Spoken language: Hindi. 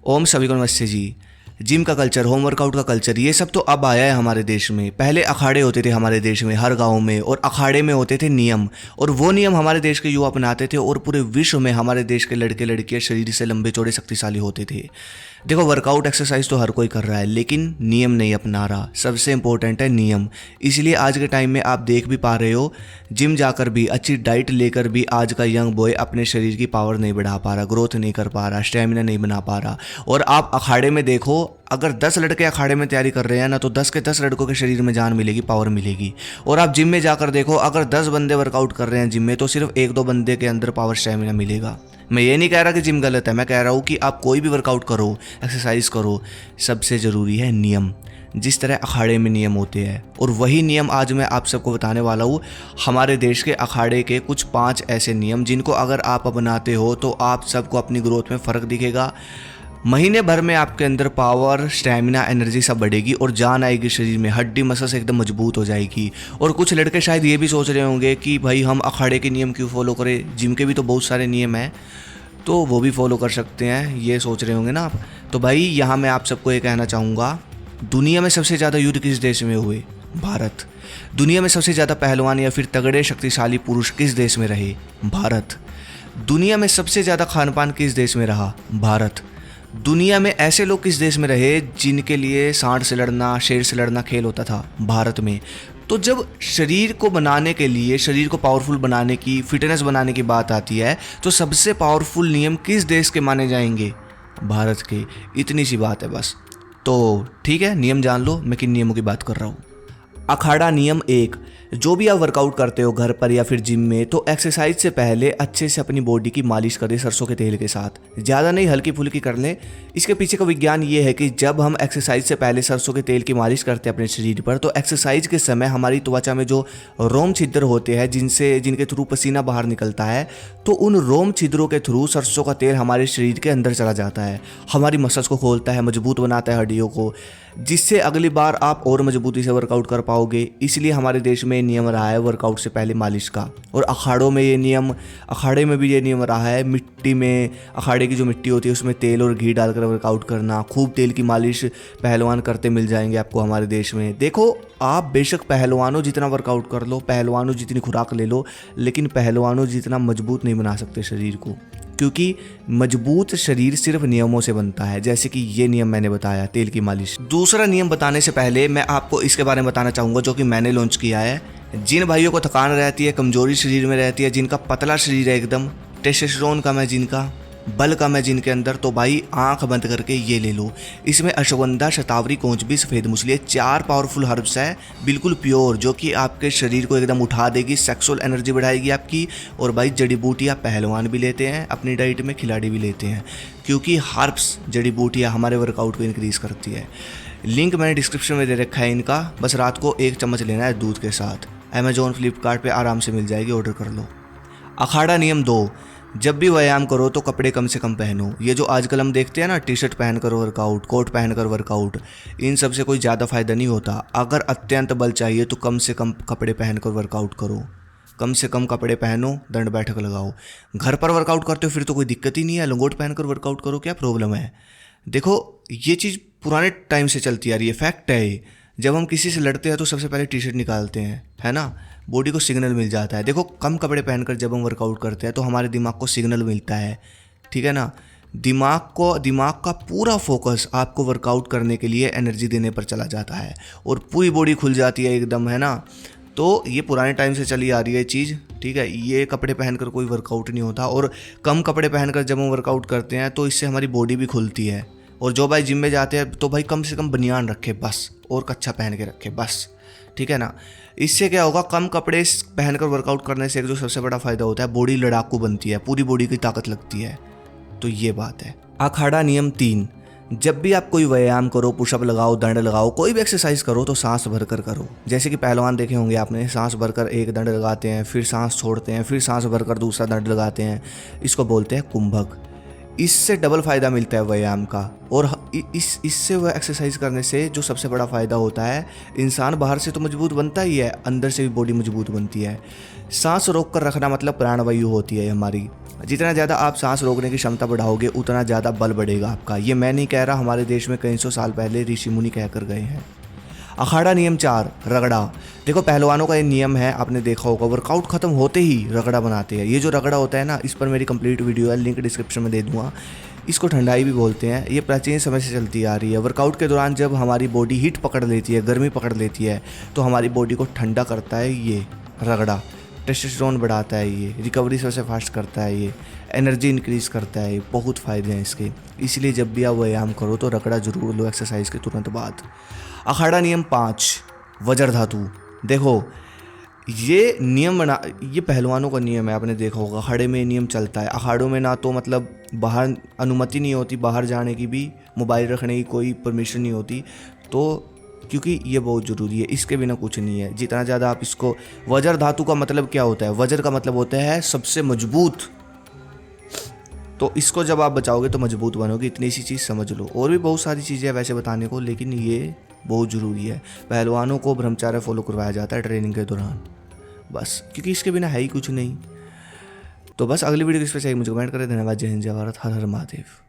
ओम सभी को नमस्ते जी। जिम का कल्चर, होम वर्कआउट का कल्चर, ये सब तो अब आया है हमारे देश में। पहले अखाड़े होते थे हमारे देश में, हर गांव में, और अखाड़े में होते थे नियम, और वो नियम हमारे देश के युवा अपनाते थे, और पूरे विश्व में हमारे देश के लड़के लड़कियां शरीर से लंबे चौड़े शक्तिशाली होते थे। देखो, वर्कआउट एक्सरसाइज तो हर कोई कर रहा है, लेकिन नियम नहीं अपना रहा। सबसे इंपॉर्टेंट है नियम। इसलिए आज के टाइम में आप देख भी पा रहे हो, जिम जाकर भी, अच्छी डाइट लेकर भी आज का यंग बॉय अपने शरीर की पावर नहीं बढ़ा पा रहा, ग्रोथ नहीं कर पा रहा, स्टेमिना नहीं बना पा रहा। और आप अखाड़े में देखो, अगर 10 लड़के अखाड़े में तैयारी कर रहे हैं ना, तो 10 के 10 लड़कों के शरीर में जान मिलेगी, पावर मिलेगी। और आप जिम में जाकर देखो, अगर 10 बंदे वर्कआउट कर रहे हैं जिम में, तो सिर्फ 1-2 बंदे के अंदर पावर स्टेमिना मिलेगा। मैं ये नहीं कह रहा कि जिम गलत है, मैं कह रहा हूँ कि आप कोई भी वर्कआउट करो, एक्सरसाइज करो, सबसे ज़रूरी है नियम। जिस तरह अखाड़े में नियम होते हैं, और वही नियम आज मैं आप सबको बताने वाला हूँ। हमारे देश के अखाड़े के कुछ 5 ऐसे नियम, जिनको अगर आप अपनाते हो तो आप सबको अपनी ग्रोथ में फ़र्क दिखेगा। महीने भर में आपके अंदर पावर, स्टैमिना, एनर्जी सब बढ़ेगी, और जान आएगी शरीर में, हड्डी मसल्स एकदम मजबूत हो जाएगी। और कुछ लड़के शायद ये भी सोच रहे होंगे कि भाई हम अखाड़े के नियम क्यों फॉलो करें, जिम के भी तो बहुत सारे नियम हैं, तो वो भी फॉलो कर सकते हैं, ये सोच रहे होंगे ना आप। तो भाई यहाँ मैं आप सबको ये कहना चाहूँगा, दुनिया में सबसे ज़्यादा युद्ध किस देश में हुए? भारत। दुनिया में सबसे ज़्यादा पहलवान या फिर तगड़े शक्तिशाली पुरुष किस देश में रहे? भारत। दुनिया में सबसे ज़्यादा खान पान किस देश में रहा? भारत। दुनिया में ऐसे लोग किस देश में रहे जिनके लिए सांड से लड़ना, शेर से लड़ना खेल होता था? भारत में। तो जब शरीर को बनाने के लिए, शरीर को पावरफुल बनाने की, फिटनेस बनाने की बात आती है, तो सबसे पावरफुल नियम किस देश के माने जाएंगे? भारत के। इतनी सी बात है बस। तो ठीक है, नियम जान लो मैं किन नियमों की बात कर रहा हूँ। अखाड़ा नियम 1, जो भी आप वर्कआउट करते हो घर पर या फिर जिम में, तो एक्सरसाइज से पहले अच्छे से अपनी बॉडी की मालिश करें सरसों के तेल के साथ। ज़्यादा नहीं, हल्की फुल्की कर लें। इसके पीछे का विज्ञान ये है कि जब हम एक्सरसाइज से पहले सरसों के तेल की मालिश करते हैं अपने शरीर पर, तो एक्सरसाइज के समय हमारी त्वचा में जो रोम छिद्र होते हैं, जिनके थ्रू पसीना बाहर निकलता है, तो उन रोम छिद्रों के थ्रू सरसों का तेल हमारे शरीर के अंदर चला जाता है, हमारी मसल्स को खोलता है, मजबूत बनाता है हड्डियों को, जिससे अगली बार आप और मजबूती से वर्कआउट कर पाओगे। इसलिए हमारे देश में नियम रहा है वर्कआउट से पहले मालिश का। और अखाड़ों में ये नियम, अखाड़े में भी ये नियम रहा है। मिट्टी में, अखाड़े की जो मिट्टी होती है उसमें तेल और घी डालकर वर्कआउट करना, खूब तेल की मालिश पहलवान करते मिल जाएंगे आपको हमारे देश में। देखो, आप बेशक पहलवानों जितना वर्कआउट कर लो, पहलवानों जितनी खुराक ले लो, लेकिन पहलवानों जितना मजबूत नहीं बना सकते शरीर को, क्योंकि मजबूत शरीर सिर्फ नियमों से बनता है, जैसे कि ये नियम मैंने बताया, तेल की मालिश। दूसरा नियम बताने से पहले मैं आपको इसके बारे में बताना चाहूँगा, जो कि मैंने लॉन्च किया है। जिन भाइयों को थकान रहती है, कमजोरी शरीर में रहती है, जिनका पतला शरीर है एकदम, टेस्टोस्टेरोन कम है जिनका, बल कम है जिनके अंदर, तो भाई आंख बंद करके ये ले लो। इसमें अश्वगंधा, शतावरी, कौंचबी, सफ़ेद मूसली, 4 पावरफुल हर्ब्स है, बिल्कुल प्योर, जो कि आपके शरीर को एकदम उठा देगी, सेक्सुअल एनर्जी बढ़ाएगी आपकी। और भाई जड़ी बूटियाँ पहलवान भी लेते हैं अपनी डाइट में, खिलाड़ी भी लेते हैं, क्योंकि हर्ब्स, जड़ी बूटियाँ हमारे वर्कआउट को इंक्रीज़ करती है। लिंक मैंने डिस्क्रिप्शन में दे रखा है इनका, बस रात को 1 चम्मच लेना है दूध के साथ। अमेजोन, फ्लिपकार्ट पे आराम से मिल जाएगी, ऑर्डर कर लो। अखाड़ा नियम 2, जब भी व्यायाम करो तो कपड़े कम से कम पहनो। ये जो आजकल हम देखते हैं ना, टी शर्ट पहनकर वर्कआउट, कोट पहनकर वर्कआउट, इन सब से कोई ज़्यादा फ़ायदा नहीं होता। अगर अत्यंत बल चाहिए तो कम से कम कपड़े पहनकर वर्कआउट करो, कम से कम कपड़े पहनो, दंड बैठक लगाओ। घर पर वर्कआउट करते हो फिर तो कोई दिक्कत ही नहीं है, लंगोट पहनकर वर्कआउट करो, क्या प्रॉब्लम है? देखो, ये चीज़ पुराने टाइम से चलती आ रही है, फैक्ट है ये। जब हम किसी से लड़ते हैं तो सबसे पहले टी शर्ट निकालते हैं, है ना, बॉडी को सिग्नल मिल जाता है। देखो, कम कपड़े पहनकर जब हम वर्कआउट करते हैं तो हमारे दिमाग को सिग्नल मिलता है, ठीक है ना। दिमाग का पूरा फोकस आपको वर्कआउट करने के लिए एनर्जी देने पर चला जाता है, और पूरी बॉडी खुल जाती है एकदम, है ना। तो ये पुराने टाइम से चली आ रही है चीज़, ठीक है। ये कपड़े पहनकर कोई वर्कआउट नहीं होता, और कम कपड़े पहनकर जब हम वर्कआउट करते हैं तो इससे हमारी बॉडी भी खुलती है। और जो भाई जिम में जाते हैं तो भाई कम से कम बनियान रखे बस, और कच्छा पहन के रखे बस, ठीक है ना। इससे क्या होगा, कम कपड़े पहनकर वर्कआउट करने से एक जो सबसे बड़ा फ़ायदा होता है, बॉडी लड़ाकू बनती है, पूरी बॉडी की ताकत लगती है। तो ये बात है। अखाड़ा नियम 3, जब भी आप कोई व्यायाम करो, पुशअप लगाओ, दंड लगाओ, कोई भी एक्सरसाइज करो, तो सांस भरकर करो। जैसे कि पहलवान देखे होंगे आपने, सांस भरकर एक दंड लगाते हैं, फिर सांस छोड़ते हैं, फिर सांस भरकर दूसरा दंड लगाते हैं। इसको बोलते हैं कुंभक। इससे डबल फ़ायदा मिलता है व्यायाम का। और इससे वह एक्सरसाइज करने से जो सबसे बड़ा फ़ायदा होता है, इंसान बाहर से तो मजबूत बनता ही है, अंदर से भी बॉडी मजबूत बनती है। सांस रोक कर रखना मतलब प्राणवायु होती है हमारी। जितना ज़्यादा आप सांस रोकने की क्षमता बढ़ाओगे उतना ज़्यादा बल बढ़ेगा आपका। ये मैं नहीं कह रहा, हमारे देश में कई सौ साल पहले ऋषि मुनि कह कर गए हैं। अखाड़ा नियम 4, रगड़ा। देखो पहलवानों का ये नियम है, आपने देखा होगा, वर्कआउट खत्म होते ही रगड़ा बनाते हैं। ये जो रगड़ा होता है ना, इस पर मेरी कंप्लीट वीडियो है, लिंक डिस्क्रिप्शन में दे दूंगा। इसको ठंडाई भी बोलते हैं। ये प्राचीन समय से चलती आ रही है। वर्कआउट के दौरान जब हमारी बॉडी हीट पकड़ लेती है, गर्मी पकड़ लेती है, तो हमारी बॉडी को ठंडा करता है ये रगड़ा। टेस्टोस्टेरोन बढ़ाता है ये, रिकवरी सबसे फास्ट करता है ये, एनर्जी इंक्रीज़ करता है ये, बहुत फ़ायदे हैं इसके। इसलिए जब भी आप व्यायाम करो तो रगड़ा ज़रूर लो एक्सरसाइज के तुरंत बाद। अखाड़ा नियम 5, वज्र धातु। देखो ये पहलवानों का नियम है, आपने देखा होगा, अखाड़े में नियम चलता है। अखाड़ों में ना तो मतलब बाहर अनुमति नहीं होती, बाहर जाने की भी, मोबाइल रखने की कोई परमिशन नहीं होती, तो क्योंकि ये बहुत ज़रूरी है, इसके बिना कुछ नहीं है। जितना ज़्यादा आप इसको, वज्र धातु का मतलब क्या होता है? वज्र का मतलब होता है सबसे मजबूत। तो इसको जब आप बचाओगे तो मजबूत बनोगे, इतनी सी चीज़ समझ लो। और भी बहुत सारी चीज़ें हैं वैसे बताने को, लेकिन ये बहुत ज़रूरी है। पहलवानों को ब्रह्मचर्य फॉलो करवाया जाता है ट्रेनिंग के दौरान, बस, क्योंकि इसके बिना है ही कुछ नहीं। तो बस अगली वीडियो किस पे चाहिए मुझे कमेंट करें। धन्यवाद। जय हिंद, जय भारत, हर हर महादेव।